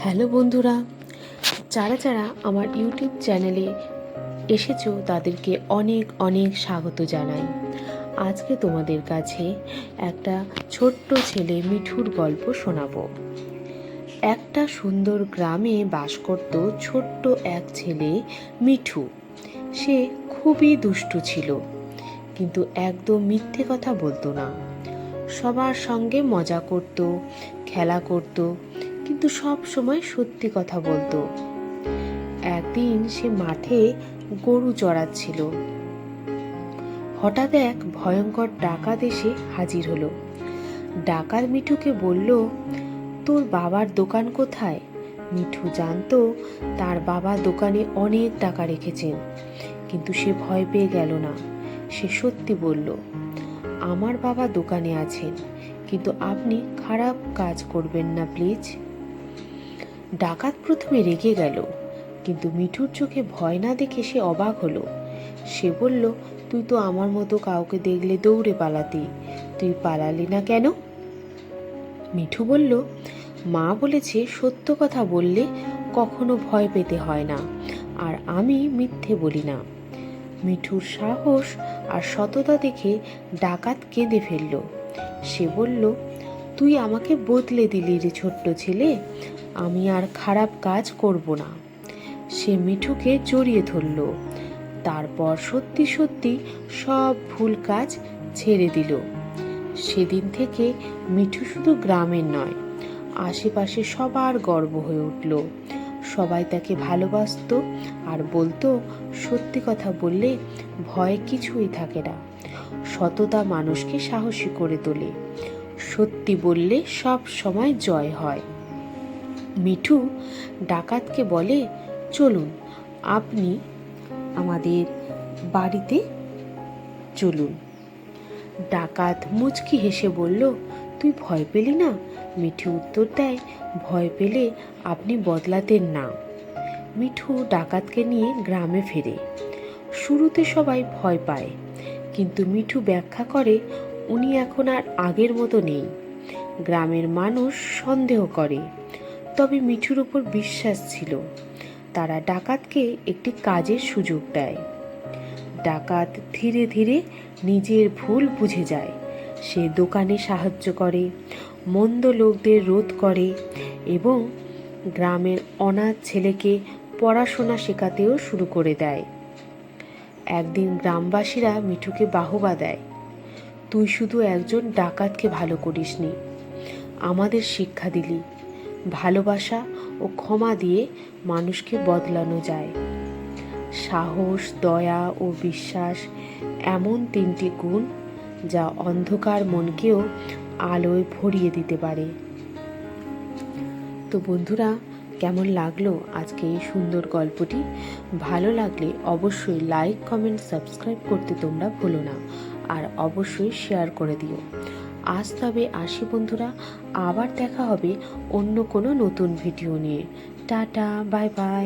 Hello বন্ধুরা, যারা যারা আমার ইউটিউব চ্যানেলে এসেছো তাদেরকে অনেক অনেক স্বাগত জানাই। আজকে তোমাদের কাছে একটা ছোট্ট ছেলে মিঠুর গল্প শোনাবো। একটা সুন্দর গ্রামে বাস করত ছোট্ট এক ছেলে মিঠু। সে খুবই দুষ্টু ছিল, কিন্তু একদম মিথ্যে কথা বলতো না। সবার সঙ্গে মজা করত, খেলা করত, কিন্তু সব সময় সত্যি কথা বলতো। একদিন সে মাঠে গরু চড়াচ্ছিল। হঠাৎ এক ভয়ঙ্কর ডাকাত এসে হাজির হলো। ডাকাত মিঠুকে বলল, তোর বাবার দোকান কোথায়? মিঠু জানতো তার বাবা দোকানে অনেক টাকা রেখেছেন, কিন্তু সে ভয় পেয়ে গেল না। সে সত্যি বলল, আমার বাবা দোকানে আছেন, কিন্তু আপনি খারাপ কাজ করবেন না প্লিজ। ডাকাত প্রথমে রেগে গেল, কিন্তু মিঠুর চোখে ভয় না দেখে সে অবাক হলো। সে বলল, তুই তো আমার মতো কাউকে দেখলে দৌড়ে পালাতি, তুই পালালি না কেন? মিঠু বলল, মা বলেছে সত্য কথা বললে কখনো ভয় পেতে হয় না, আর আমি মিথ্যে বলি না। মিঠুর সাহস আর সততা দেখে ডাকাত কেঁদে ফেলল। সে বলল, তুই আমাকে বদলে দিলি রে ছোট্ট ছেলে, আমি আর খারাপ কাজ করব না। সে মিঠুকে জড়িয়ে ধরল, তারপর সত্যি সত্যি সব ভুল কাজ ছেড়ে দিল। সেদিন থেকে মিঠু শুধু গ্রামের নয়, আশেপাশে সবার গর্ব হয়ে উঠল। সবাই তাকে ভালোবাসত আর বলতো, সত্যি কথা বললে ভয় কিছুই থাকে না। সততা মানুষকে সাহসী করে তোলে, সত্যি বললে সব সময় জয় হয়। মিঠু ডাকাতকে বলে, চলুন, আপনি আমাদের বাড়িতে চলুন। ডাকাত মুচকি হেসে বলল, তুই ভয় পেলি না? মিঠু উত্তর দেয়, ভয় পেলে আপনি বদলাতেন না। মিঠু ডাকাতকে নিয়ে গ্রামে ফেরে। শুরুতে সবাই ভয় পায়, কিন্তু মিঠু ব্যাখ্যা করে উনি এখন আর আগের মতো নেই। গ্রামের মানুষ সন্দেহ করে, তবে মিঠুর উপর বিশ্বাস ছিল। তারা ডাকাতকে একটি কাজের সুযোগ দেয়। ডাকাত ধীরে ধীরে নিজের ভুল বুঝে যায়। সে দোকানে সাহায্য করে, মন্দ লোকদের রোধ করে এবং গ্রামের অনাথ ছেলেকে পড়াশোনা শেখাতেও শুরু করে দেয়। একদিন গ্রামবাসীরা মিঠুকে বাহবা দেয়, তুই শুধু একজন ডাকাতকে ভালো করিসনি, আমাদের শিক্ষা দিলি। ভালোবাসা ও ক্ষমা দিয়ে মানুষকে বদলানো যায়। সাহস, দয়া ও বিশ্বাস এমন তিনটি গুণ যা অন্ধকার মনকেও আলোয় ভরিয়ে দিতে পারে। তো বন্ধুরা, কেমন লাগলো আজকে এই সুন্দর গল্পটি? ভালো লাগলে অবশ্যই লাইক, কমেন্ট, সাবস্ক্রাইব করতে তোমরা ভুলো না, আর অবশ্যই শেয়ার করে দিও। আজ তবে আসি বন্ধুরা, আবার দেখা হবে অন্য কোনো নতুন ভিডিও নিয়ে। Tata, bye bye.